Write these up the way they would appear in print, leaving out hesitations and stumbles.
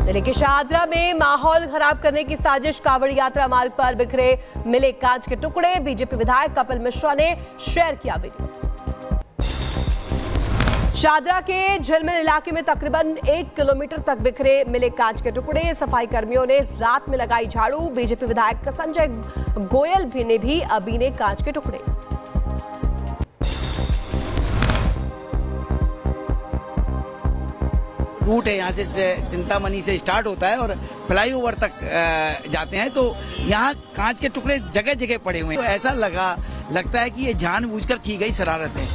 दिल्ली के शाहदरा में माहौल खराब करने की साजिश, कांवड़ यात्रा मार्ग पर बिखरे मिले कांच के टुकड़े। बीजेपी विधायक कपिल मिश्रा ने शेयर किया वीडियो। शाहदरा के झिलमिल इलाके में तकरीबन 1 किलोमीटर तक बिखरे मिले कांच के टुकड़े। सफाई कर्मियों ने रात में लगाई झाड़ू। बीजेपी विधायक संजय गोयल ने भी बीने कांच के टुकड़े। रूट है, यहाँ से चिंतामणि से स्टार्ट होता है और फ्लाईओवर तक जाते हैं, तो यहाँ कांच के टुकड़े जगह जगह पड़े हुए हैं। तो ऐसा लगता है कि ये जानबूझकर की गई शरारत है।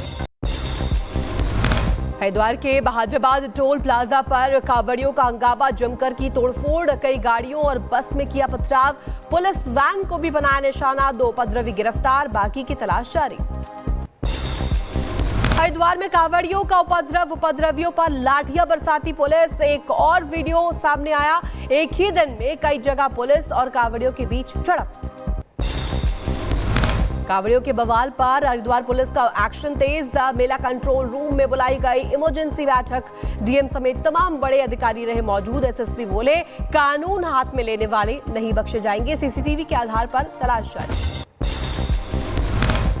हरिद्वार के बहादुराबाद टोल प्लाजा पर कांवड़ियों का हंगामा, जमकर की तोड़फोड़, कई गाड़ियों और बस में किया पथराव। पुलिस वैन को भी बनाया निशाना। 2 उपद्रवी गिरफ्तार, बाकी की तलाश जारी। हरिद्वार में कांवड़ियों का उपद्रव, उपद्रवियों पर लाठियां बरसाती पुलिस। एक और वीडियो सामने आया। एक ही दिन में कई जगह पुलिस और कांवड़ियों के बीच झड़प। कांवड़ियों के बवाल पर हरिद्वार पुलिस का एक्शन तेज। मेला कंट्रोल रूम में बुलाई गई इमरजेंसी बैठक। डीएम समेत तमाम बड़े अधिकारी रहे मौजूद। एसएसपी बोले, कानून हाथ में लेने वाले नहीं बख्शे जाएंगे। सीसीटीवी के आधार पर तलाश जारी।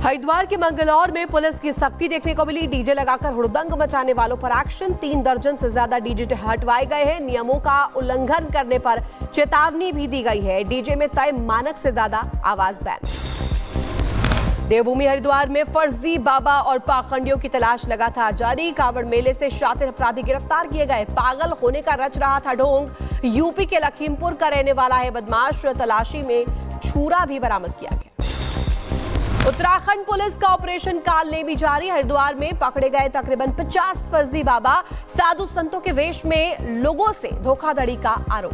हरिद्वार के मंगलौर में पुलिस की सख्ती देखने को मिली। डीजे लगाकर हुड़दंग मचाने वालों पर एक्शन। 3 दर्जन से ज्यादा डीजे हटवाए गए हैं। नियमों का उल्लंघन करने पर चेतावनी भी दी गई है। डीजे में तय मानक से ज्यादा आवाज बैन। देवभूमि हरिद्वार में फर्जी बाबा और पाखंडियों की तलाश लगातार जारी। कांवड़ मेले से शातिर अपराधी गिरफ्तार किए गए। पागल होने का रच रहा था ढोंग। यूपी के लखीमपुर का रहने वाला है बदमाश। तलाशी में छुरा भी बरामद किया गया। उत्तराखंड पुलिस का ऑपरेशन कालनेमी जारी। हरिद्वार में पकड़े गए तकरीबन 50 फर्जी बाबा। साधु संतों के वेश में लोगों से धोखाधड़ी का आरोप।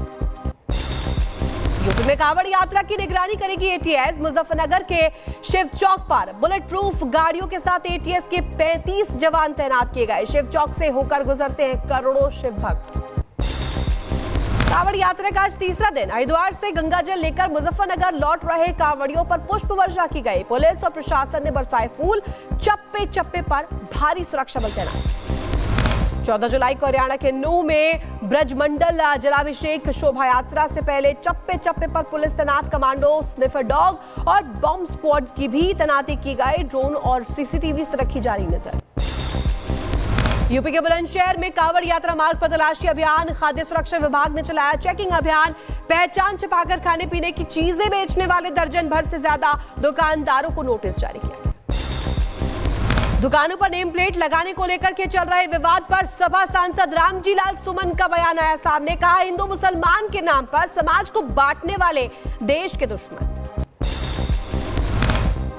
यूपी में कांवड़ यात्रा की निगरानी करेगी एटीएस। मुजफ्फरनगर के शिव चौक पर बुलेट प्रूफ गाड़ियों के साथ एटीएस के 35 जवान तैनात किए गए। शिव चौक से होकर गुजरते हैं करोड़ों शिव भक्त। कांवड़ यात्रा का आज तीसरा दिन। हरिद्वार से गंगाजल लेकर मुजफ्फरनगर लौट रहे कांवड़ियों पर पुष्प वर्षा की गई। पुलिस और प्रशासन ने बरसाए फूल। चप्पे चप्पे पर भारी सुरक्षा बल तैनात। 14 जुलाई को हरियाणा के नूह में ब्रजमंडल जलाभिषेक शोभा यात्रा से पहले चप्पे चप्पे पर पुलिस तैनात। कमांडो, स्निफर डॉग और बॉम्ब स्क्वाड की भी तैनाती की गई। ड्रोन और सीसीटीवी से रखी जा रही नजर। यूपी के बुलंदशहर में कांवड़ यात्रा मार्ग पर तलाशी अभियान। खाद्य सुरक्षा विभाग ने चलाया चेकिंग अभियान। पहचान छिपाकर खाने पीने की चीजें बेचने वाले दर्जन भर से ज्यादा दुकानदारों को नोटिस जारी किया गया। दुकानों पर नेम प्लेट लगाने को लेकर के चल रहे विवाद पर सपा सांसद रामजी लाल सुमन का बयान आया सामने। कहा, हिंदू मुसलमान के नाम पर समाज को बांटने वाले देश के दुश्मन।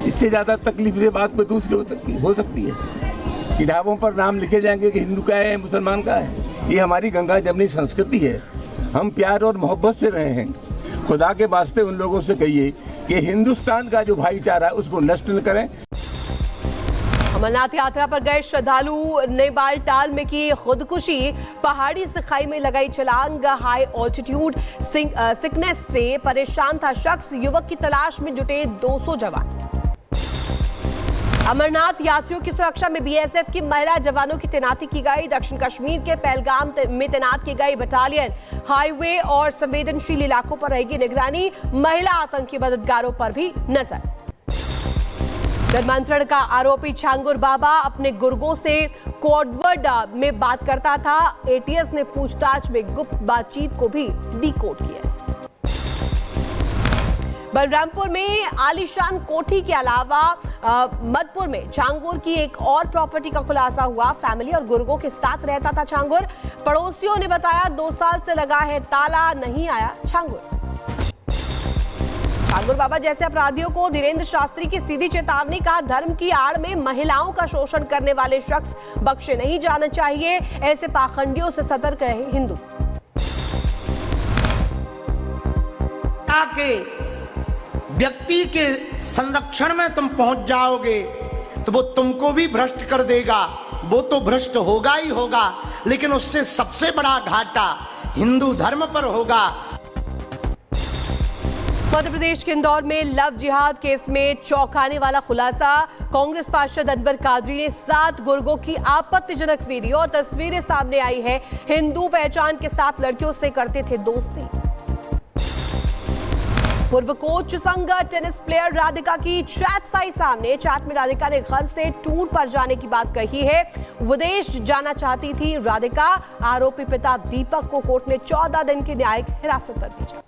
इससे ज्यादा तकलीफ बात कोई दूसरी हो सकती है कि ढाबों पर नाम लिखे जाएंगे कि हिंदू का है मुसलमान का है। ये हमारी गंगा जमनी संस्कृति है। हम प्यार और मोहब्बत से रहे हैं। खुदा के वास्ते उन लोगों से कहिए कि हिंदुस्तान का जो भाईचारा उसको नष्ट न करें। अमरनाथ यात्रा पर गए श्रद्धालु ने बालटाल में की खुदकुशी। पहाड़ी से खाई में लगाई छलांग। हाई ऑल्टीट्यूड सिकनेस से परेशान था शख्स। युवक की तलाश में जुटे 200 जवान। अमरनाथ यात्रियों की सुरक्षा में बीएसएफ की महिला जवानों की तैनाती की गई। दक्षिण कश्मीर के पहलगाम में तैनात की गई बटालियन। हाईवे और संवेदनशील इलाकों पर रहेगी निगरानी। महिला आतंकी मददगारों पर भी नजर। जनमंत्रण का आरोपी छांगुर बाबा अपने गुर्गों से कोडवर्ड में बात करता था। एटीएस ने पूछताछ में गुप्त बातचीत को भी डिकोड किया। बलरामपुर में आलीशान कोठी के अलावा मदपुर में छांगुर की एक और प्रॉपर्टी का खुलासा हुआ। फैमिली और गुर्गों के साथ रहता था छांगुर। पड़ोसियों ने बताया 2 साल से लगा है ताला, नहीं आया छांगुर। छांगुर बाबा जैसे अपराधियों को धीरेन्द्र शास्त्री की सीधी चेतावनी। कहा, धर्म की आड़ में महिलाओं का शोषण करने वाले शख्स बख्शे नहीं जाना चाहिए। ऐसे पाखंडियों से सतर्क रहे हिंदू। व्यक्ति के संरक्षण में तुम पहुंच जाओगे तो वो तुमको भी भ्रष्ट कर देगा। वो तो भ्रष्ट होगा ही होगा, लेकिन उससे सबसे बड़ा घाटा हिंदू धर्म पर होगा। मध्य प्रदेश के इंदौर में लव जिहाद केस में चौंकाने वाला खुलासा। कांग्रेस पार्षद अनवर कादरी ने 7 गुर्गों की आपत्तिजनक वीडियो और तस्वीरें सामने आई है। हिंदू पहचान के साथ लड़कियों से करते थे दोस्ती। पूर्व कोच संग टेनिस प्लेयर राधिका की चैट साई सामने। चैट में राधिका ने घर से टूर पर जाने की बात कही है। विदेश जाना चाहती थी राधिका। आरोपी पिता दीपक को कोर्ट ने 14 दिन की न्यायिक हिरासत पर भेजा।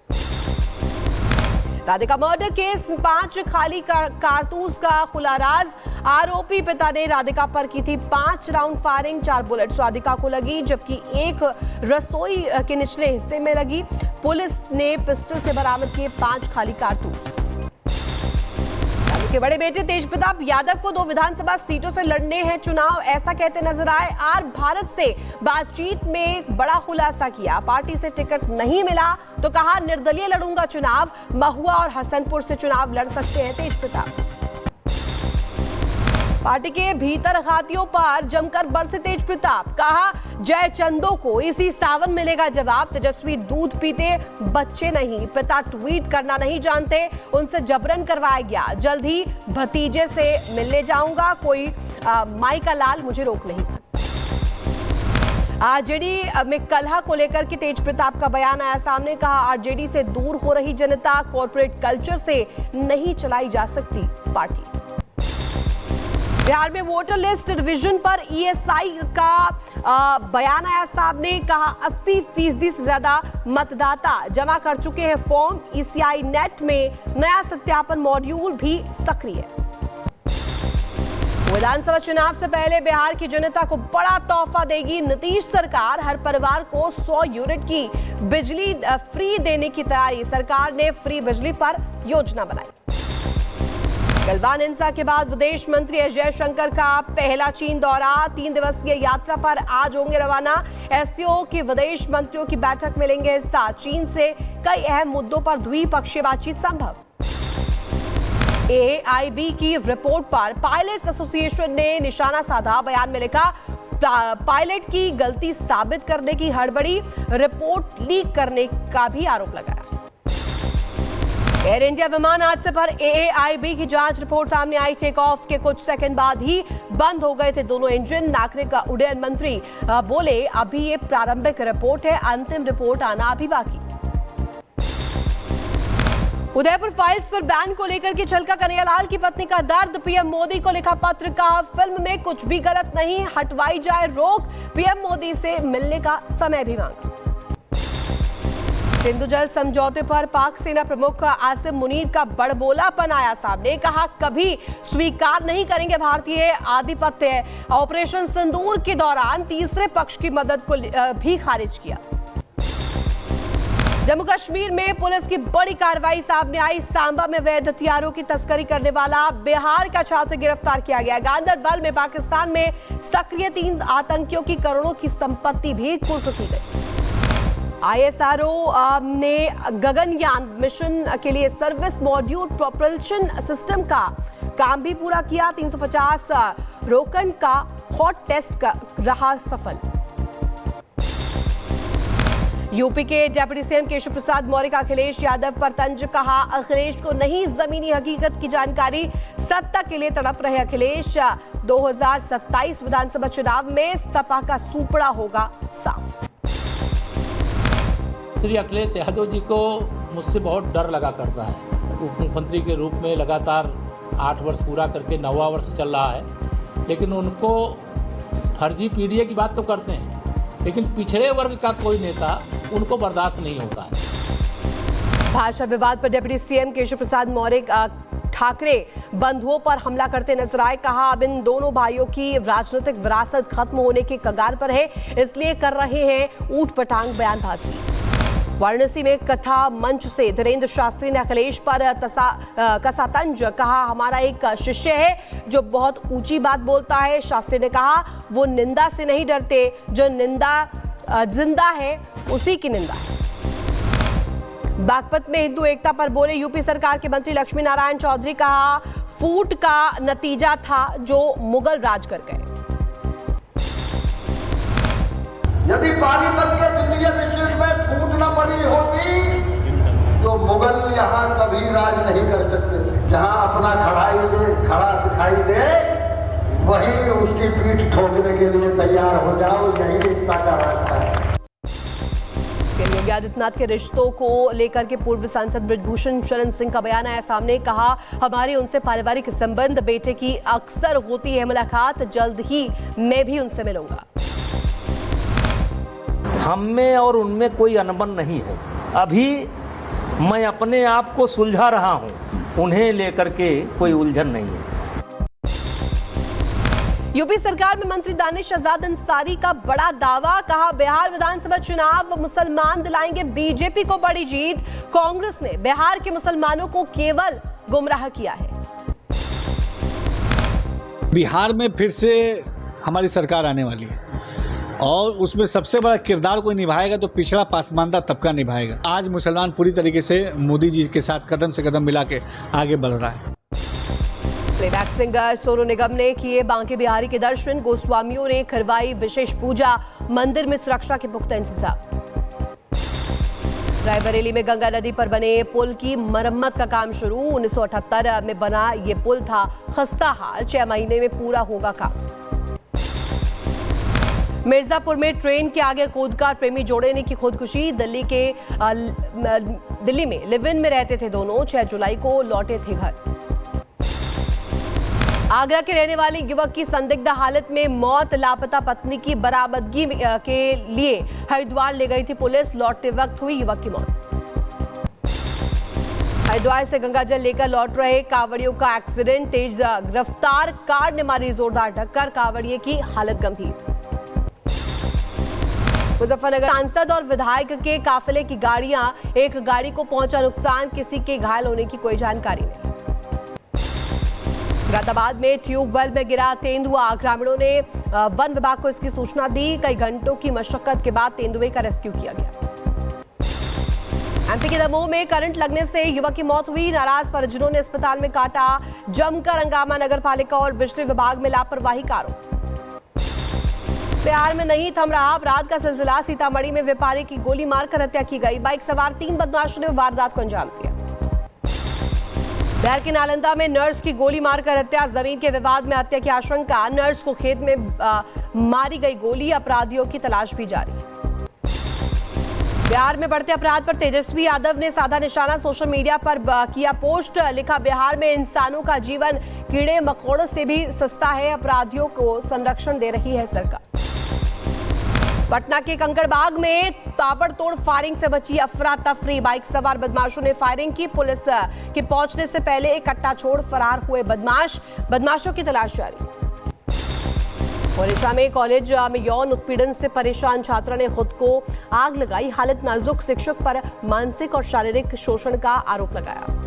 राधिका मर्डर केस 5 खाली कारतूस का खुला राज। आरोपी पिता ने राधिका पर की थी 5 राउंड फायरिंग। 4 बुलेट्स राधिका को लगी जबकि 1 रसोई के निचले हिस्से में लगी। पुलिस ने पिस्टल से बरामद किए 5 खाली कारतूस। के बड़े बेटे तेजप्रताप यादव को 2 विधानसभा सीटों से लड़ने हैं चुनाव, ऐसा कहते नजर आए। आर भारत से बातचीत में बड़ा खुलासा किया। पार्टी से टिकट नहीं मिला तो कहा निर्दलीय लड़ूंगा चुनाव। महुआ और हसनपुर से चुनाव लड़ सकते हैं तेजप्रताप। पार्टी के भीतर खातियों पर जमकर बरसे तेजप्रताप। कहा जयचंदो को इसी सावन मिलेगा जवाब। तेजस्वी दूध पीते बच्चे नहीं, पिता ट्वीट करना नहीं जानते, उनसे जबरन करवाया गया। जल्द ही भतीजे से मिलने जाऊंगा, कोई माई का लाल मुझे रोक नहीं सकता। आरजेडी में कलह को लेकर के तेजप्रताप का बयान आया सामने। कहा आरजेडी से दूर हो रही जनता, कॉर्पोरेट कल्चर से नहीं चलाई जा सकती पार्टी। बिहार में वोटर लिस्ट रिवीजन पर ईएसआई का बयान आया सामने। कहा 80% से ज्यादा मतदाता जमा कर चुके हैं फॉर्म। ईसीआई नेट में नया सत्यापन मॉड्यूल भी सक्रिय। विधानसभा चुनाव से पहले बिहार की जनता को बड़ा तोहफा देगी नीतीश सरकार। हर परिवार को 100 यूनिट की बिजली फ्री देने की तैयारी। सरकार ने फ्री बिजली पर योजना बनाई। गलवान हिंसा के बाद विदेश मंत्री एस जयशंकर का पहला चीन दौरा। 3 दिवसीय यात्रा पर आज होंगे रवाना। एससीओ के विदेश मंत्रियों की बैठक में लेंगे हिस्सा। चीन से कई अहम मुद्दों पर द्विपक्षीय बातचीत संभव। एआईबी की रिपोर्ट पर पायलट्स एसोसिएशन ने निशाना साधा। बयान में लिखा पायलट की गलती साबित करने की हड़बड़ी, रिपोर्ट लीक करने का भी आरोप लगाया। एयर इंडिया विमान हादसे पर एआईबी की जांच रिपोर्ट सामने आई। टेक ऑफ के कुछ सेकंड बाद ही बंद हो गए थे दोनों इंजन। नागरिक उड्डयन मंत्री बोले अभी ये प्रारंभिक रिपोर्ट है, अंतिम रिपोर्ट आना अभी बाकी। उदयपुर फाइल्स पर बैन को लेकर के छलका कन्हैयालाल की पत्नी का दर्द। पीएम मोदी को लिखा पत्र। कहा फिल्म में कुछ भी गलत नहीं, हटवाई जाए रोक। पीएम मोदी से मिलने का समय भी मांगा। सिंधु जल समझौते पर पाक सेना प्रमुख आसिम मुनीर का बड़बोलापन आया सामने। कहा कभी स्वीकार नहीं करेंगे भारतीय आधिपत्य। ऑपरेशन सिंदूर के दौरान तीसरे पक्ष की मदद को भी खारिज किया। जम्मू कश्मीर में पुलिस की बड़ी कार्रवाई सामने आई। सांबा में वैध हथियारों की तस्करी करने वाला बिहार का छात्र गिरफ्तार किया गया। गांदरबल में पाकिस्तान में सक्रिय 3 आतंकियों की करोड़ों की संपत्ति भी कुर्क की गई। आईएसआरओ ने गगनयान मिशन के लिए सर्विस मॉड्यूल प्रोपल्शन सिस्टम का काम भी पूरा किया। 350 रोकन का हॉट टेस्ट रहा सफल। यूपी के डिप्टी सीएम केशव प्रसाद मौर्य का अखिलेश यादव पर तंज। कहा अखिलेश को नहीं जमीनी हकीकत की जानकारी, सत्ता के लिए तड़प रहे अखिलेश। 2027 विधानसभा चुनाव में सपा का सूपड़ा होगा साफ। श्री अखिलेश यादव जी को मुझसे बहुत डर लगा करता है। उप मुख्यमंत्री के रूप में लगातार 8 वर्ष पूरा करके 9वां वर्ष चल रहा है, लेकिन उनको फर्जी पीडीए की बात तो करते हैं, लेकिन पिछड़े वर्ग का कोई नेता उनको बर्दाश्त नहीं होता है। भाषा विवाद पर डिप्टी सीएम केशव प्रसाद मौर्य ठाकरे बंधुओं पर हमला करते नजर आए। कहा अब इन दोनों भाइयों की राजनीतिक विरासत खत्म होने के कगार पर है, इसलिए कर रहे हैं ऊट पटांग बयानबाजी। वाराणसी में कथा मंच से धीरेन्द्र शास्त्री ने अखिलेश पर कसा तंज। कहा हमारा एक शिष्य है जो बहुत ऊंची बात बोलता है। शास्त्री ने कहा वो निंदा से नहीं डरते, जो निंदा जिंदा है उसी की निंदा है। बागपत में हिंदू एकता पर बोले यूपी सरकार के मंत्री लक्ष्मी नारायण चौधरी। कहा फूट का नतीजा था जो मुगल राज कर गए। यदि पानीपत के द्वितीय विश्व युद्ध में फूट न पड़ी होती तो मुगल यहाँ यहाँ कभी राज नहीं कर सकते थे। जहाँ अपना खड़ा दिखाई दे वहीं उसकी पीठ ठोकने के लिए तैयार हो जाओ, यही एकता का रास्ता है। सीएम योगी आदित्यनाथ के रिश्तों को लेकर के पूर्व सांसद बृजभूषण शरण सिंह का बयान आया सामने। कहा, हमारी उनसे पारिवारिक संबंध, बेटे की अक्सर होती है मुलाकात, जल्द ही मैं भी उनसे मिलूंगा। हम में और उनमें कोई अनबन नहीं है। अभी मैं अपने आप को सुलझा रहा हूं, उन्हें लेकर के कोई उलझन नहीं है। यूपी सरकार में मंत्री दानिश आजाद अंसारी का बड़ा दावा। कहा, बिहार विधानसभा चुनाव मुसलमान दिलाएंगे बीजेपी को बड़ी जीत। कांग्रेस ने बिहार के मुसलमानों को केवल गुमराह किया है। बिहार में फिर से हमारी सरकार आने वाली है और उसमें सबसे बड़ा किरदार कोई निभाएगा तो पिछड़ा पासमानदा तबका निभाएगा। आज मुसलमान पूरी तरीके से मोदी जी के साथ कदम से कदम मिला के आगे बढ़ रहा है। प्लेबैक सिंगर सोनू निगम ने किए बांके बिहारी के दर्शन। गोस्वामियों ने करवाई विशेष पूजा। मंदिर में सुरक्षा के पुख्ता इंतजाम। रायबरेली में गंगा नदी पर बने पुल की मरम्मत का काम शुरू। 1978 में बना ये पुल था खस्ता हाल, 6 महीने में पूरा होगा काम। मिर्जापुर में ट्रेन के आगे कूदकर प्रेमी जोड़े ने की खुदकुशी। दिल्ली में लिव इन में रहते थे दोनों, 6 जुलाई को लौटे थे घर। आगरा के रहने वाले युवक की संदिग्ध हालत में मौत। लापता पत्नी की बरामदगी के लिए हरिद्वार ले गई थी पुलिस। लौटते वक्त हुई युवक की मौत। हरिद्वार से गंगाजल लेकर लौट रहे कांवड़ियों का एक्सीडेंट। तेज रफ्तार कार ने मारी जोरदार टक्कर। कांवड़िए की हालत गंभीर। मुजफ्फरनगर सांसद और विधायक के काफिले की गाड़ियां, एक गाड़ी को पहुंचा नुकसान, किसी के घायल होने की कोई जानकारी नहीं। मुरादाबाद में ट्यूबवेल में गिरा तेंदुआ। ग्रामीणों ने वन विभाग को इसकी सूचना दी। कई घंटों की मशक्कत के बाद तेंदुए का रेस्क्यू किया गया। एमपी के दमोह में करंट लगने से युवक की मौत हुई। नाराज परिजनों ने अस्पताल में काटा जमकर हंगामा। नगर पालिका और बिजली विभाग में लापरवाही का आरोप। बिहार में नहीं थम रहा अपराध का सिलसिला। सीतामढ़ी में व्यापारी की गोली मारकर हत्या की गई। बाइक सवार 3 बदमाशों ने वारदात को अंजाम दिया। बिहार के नालंदा में नर्स की गोली मारकर हत्या। जमीन के विवाद में हत्या की आशंका। नर्स को खेत में मारी गई गोली। अपराधियों की तलाश भी जारी। बिहार में बढ़ते अपराध पर तेजस्वी यादव ने साधा निशाना। सोशल मीडिया पर किया पोस्ट। लिखा, बिहार में इंसानों का जीवन कीड़े मकोड़ों से भी सस्ता है। अपराधियों को संरक्षण दे रही है सरकार। पटना के कंकड़बाग में ताबड़तोड़ फायरिंग से बची अफरा तफरी। बाइक सवार बदमाशों ने फायरिंग की। पुलिस के पहुंचने से पहले एक कट्टा छोड़ फरार हुए बदमाशों की तलाश जारी। ओडिशा में कॉलेज में यौन उत्पीड़न से परेशान छात्रा ने खुद को आग लगाई। हालत नाजुक। शिक्षक पर मानसिक और शारीरिक शोषण का आरोप लगाया।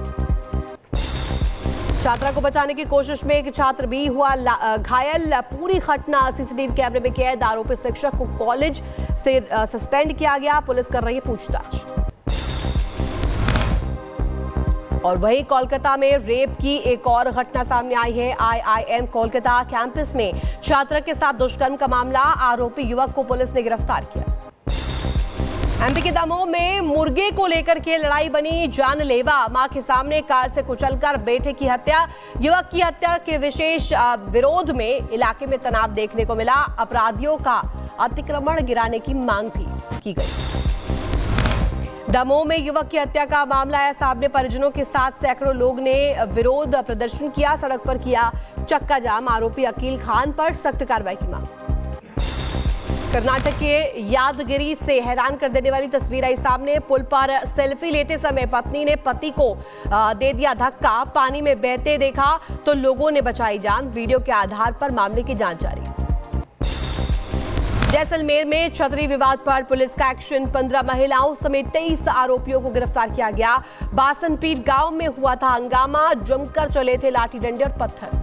छात्रा को बचाने की कोशिश में एक छात्र भी हुआ घायल। पूरी घटना सीसीटीवी कैमरे में कैद। आरोपी शिक्षक को कॉलेज से सस्पेंड किया गया। पुलिस कर रही है पूछताछ। और वहीं कोलकाता में रेप की एक और घटना सामने आई है। IIM कोलकाता कैंपस में छात्रा के साथ दुष्कर्म का मामला। आरोपी युवक को पुलिस ने गिरफ्तार किया। एमपी के दमोह में मुर्गे को लेकर के लड़ाई बनी जानलेवा। मां के सामने कार से कुचलकर बेटे की हत्या। युवक की हत्या के विशेष विरोध में इलाके में तनाव देखने को मिला। अपराधियों का अतिक्रमण गिराने की मांग भी की गई। दमोह में युवक की हत्या का मामला है सामने। परिजनों के साथ सैकड़ों लोग ने विरोध प्रदर्शन किया। सड़क पर किया चक्का जाम। आरोपी अकील खान पर सख्त कार्रवाई की मांग। कर्नाटक के यादगिरी से हैरान कर देने वाली तस्वीर आई सामने। पुल पर सेल्फी लेते समय पत्नी ने पति को दे दिया धक्का। पानी में बहते देखा तो लोगों ने बचाई जान। वीडियो के आधार पर मामले की जांच जारी। जैसलमेर में छतरी विवाद पर पुलिस का एक्शन। 15 महिलाओं समेत 23 आरोपियों को गिरफ्तार किया गया। बासनपीर गांव में हुआ था हंगामा। जमकर चले थे लाठी डंडे और पत्थर।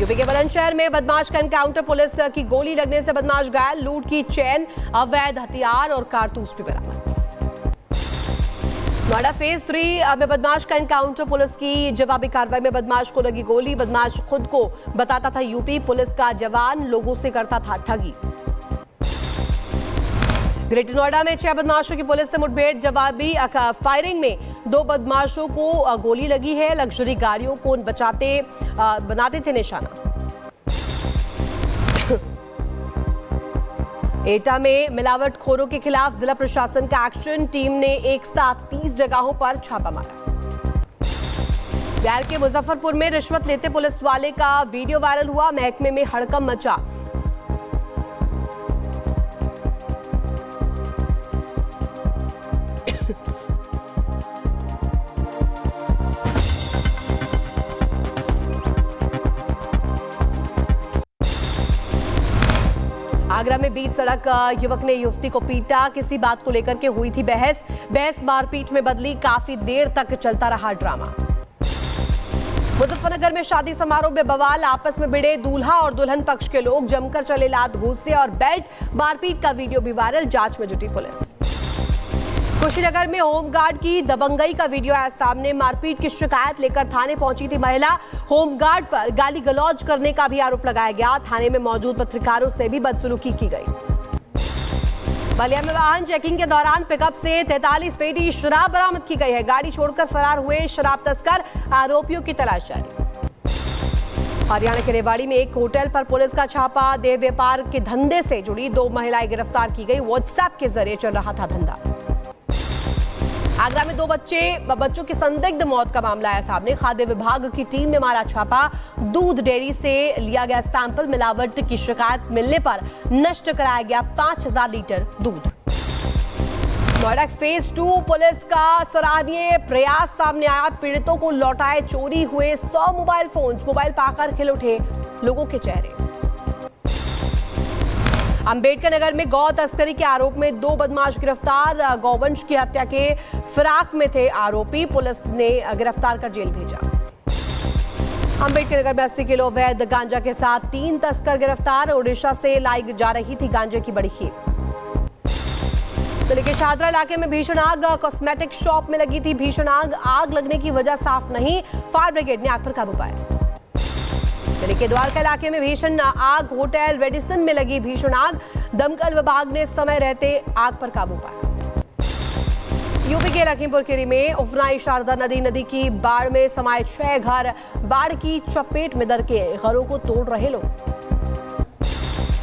यूपी के बुलंदशहर में बदमाश का एनकाउंटर। पुलिस की गोली लगने से बदमाश घायल। लूट की चैन, अवैध हथियार और कारतूस भी बरामद। नोएडा फेज 3 में बदमाश का एनकाउंटर। पुलिस की जवाबी कार्रवाई में बदमाश को लगी गोली। बदमाश खुद को बताता था यूपी पुलिस का जवान। लोगों से करता था ठगी। ग्रेटर नोएडा में 6 बदमाशों की पुलिस से मुठभेड़, जवाबी फायरिंग में 2 बदमाशों को गोली लगी है। लग्जरी गाड़ियों को बनाते थे निशाना। एटा में मिलावटखोरों के खिलाफ जिला प्रशासन का एक्शन, टीम ने एक साथ 30 जगहों पर छापा मारा। बिहार के मुजफ्फरपुर में रिश्वत लेते पुलिस वाले का वीडियो वायरल हुआ, महकमे में हड़कंप मचा। आगरा में बीच सड़क युवक ने युवती को पीटा, किसी बात को लेकर के हुई थी बहस मारपीट में बदली, काफी देर तक चलता रहा ड्रामा। मुजफ्फरनगर में शादी समारोह में बवाल, आपस में भिड़े दूल्हा और दुल्हन पक्ष के लोग, जमकर चले लात घूंसे और बेल्ट, मारपीट का वीडियो भी वायरल, जांच में जुटी पुलिस। कुशीनगर में होमगार्ड की दबंगई का वीडियो आया सामने, मारपीट की शिकायत लेकर थाने पहुंची थी महिला, होमगार्ड पर गाली गलौज करने का भी आरोप लगाया गया। थाने में मौजूद पत्रकारों से भी बदसलूकी की गई। बलिया में वाहन चेकिंग के दौरान पिकअप से 43 पेटी शराब बरामद की गई है। गाड़ी छोड़कर फरार हुए शराब तस्कर, आरोपियों की तलाश जारी। हरियाणा के रेवाड़ी में एक होटल पर पुलिस का छापा, देह व्यापार के धंधे से जुड़ी 2 महिलाएं गिरफ्तार की गई, व्हाट्सएप के जरिए चल रहा था धंधा। आगरा में 2 बच्चों की संदिग्ध मौत का मामला आया सामने, खाद्य विभाग की टीम ने मारा छापा, दूध डेयरी से लिया गया सैंपल, मिलावट की शिकायत मिलने पर नष्ट कराया गया 5000 लीटर दूध। नोएडा फेज 2 पुलिस का सराहनीय प्रयास सामने आया, पीड़ितों को लौटाए चोरी हुए 100 मोबाइल फोन्स, मोबाइल पाकर खिल उठे लोगों के चेहरे। अंबेडकर नगर में गौ तस्करी के आरोप में 2 बदमाश गिरफ्तार, गौवंश की हत्या के फिराक में थे आरोपी, पुलिस ने गिरफ्तार कर जेल भेजा। अंबेडकर नगर में 80 किलो अवैध गांजा के साथ 3 तस्कर गिरफ्तार, ओडिशा से लाई जा रही थी गांजे की बड़ी खेप। दिल्ली के शाहदरा इलाके में भीषण आग, कॉस्मेटिक शॉप में लगी थी भीषण आग लगने की वजह साफ नहीं, फायर ब्रिगेड ने आग पर काबू पाया। दिल्ली के द्वारका इलाके में भीषण आग, होटल रेडिसन में लगी भीषण आग, दमकल विभाग ने समय रहते आग पर काबू पाया। यूपी के लखीमपुर खीरी में उफनाई शारदा नदी की बाढ़ में समाये 6 घर, बाढ़ की चपेट में दर के घरों को तोड़ रहे लोग।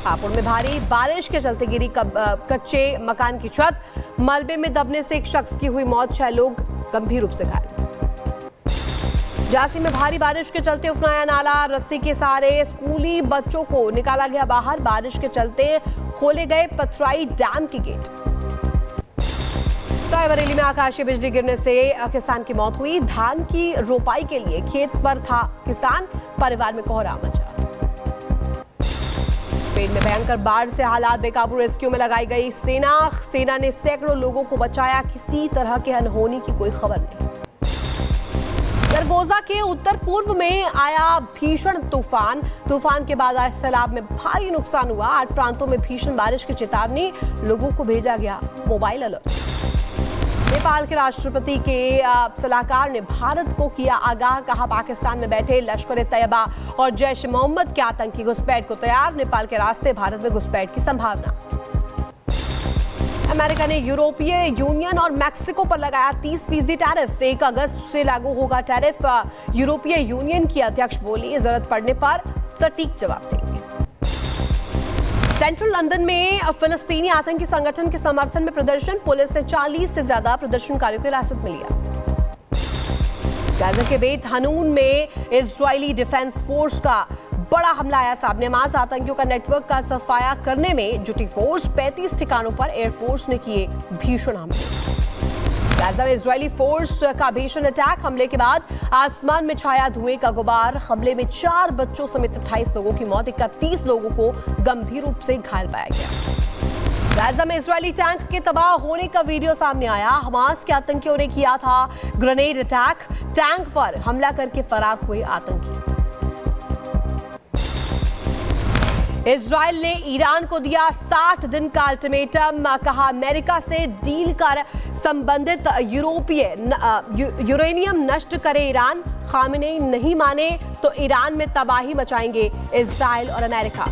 हापुड़ में भारी बारिश के चलते गिरी कच्चे मकान की छत, मलबे में दबने से एक शख्स की हुई मौत, 6 लोग गंभीर रूप से घायल। झांसी में भारी बारिश के चलते उफनाया नाला, रस्सी के सहारे स्कूली बच्चों को निकाला गया बाहर, बारिश के चलते खोले गए पथराई डैम के गेट। रायबरेली में आकाशीय बिजली गिरने से किसान की मौत हुई, धान की रोपाई के लिए खेत पर था किसान, परिवार में कोहराम मचा। स्पेन में भयंकर बाढ़ से हालात बेकाबू, रेस्क्यू में लगाई गई सेना ने सैकड़ों लोगों को बचाया, किसी तरह के अनहोनी की कोई खबर नहीं। सरगोजा के उत्तर पूर्व में आया भीषण तूफान के बाद आए सैलाब में भारी नुकसान हुआ, 8 प्रांतों में भीषण बारिश की चेतावनी, लोगों को भेजा गया मोबाइल अलर्ट। नेपाल के राष्ट्रपति के सलाहकार ने भारत को किया आगाह, कहा पाकिस्तान में बैठे लश्कर ए तैयबा और जैश ए मोहम्मद के आतंकी घुसपैठ को तैयार, नेपाल के रास्ते भारत में घुसपैठ की संभावना। अमेरिका ने यूरोपीय यूनियन और मैक्सिको पर लगाया 30% टैरिफ, 1 अगस्त से लागू होगा टैरिफ। यूरोपीय यूनियन की अध्यक्ष बोली, जरूरत पड़ने पर सटीक जवाब देंगे। सेंट्रल लंदन में फिलिस्तीनी आतंकी संगठन के समर्थन में प्रदर्शन, पुलिस ने 40 से ज्यादा प्रदर्शनकारियों को हिरासत में लिया। गाजा के बेत हनून में इजरायली डिफेंस फोर्स का बड़ा हमला आया सामने, हमास आतंकियों का नेटवर्क का सफाया करने में जुटी फोर्स, 35 ठिकानों पर एयरफोर्स ने किए भीषण हमले। गाजा में इजरायली फोर्स का भीषण अटैक, हमले के बाद आसमान में छाया धुएं का गुबार, हमले में 4 बच्चों समेत 28 लोगों की मौत, 31 लोगों को गंभीर रूप से घायल पाया गया। गाजा में इजरायली टैंक के तबाह होने का वीडियो सामने आया, हमास के आतंकियों ने किया था ग्रेनेड अटैक, टैंक पर हमला करके फरार हुए आतंकी। इजराइल ने ईरान को दिया 60 दिन का अल्टीमेटम, कहा अमेरिका से डील कर संबंधित यूरेनियम नष्ट करे ईरान, खामेनेई नहीं माने तो ईरान में तबाही मचाएंगे इजराइल और अमेरिका।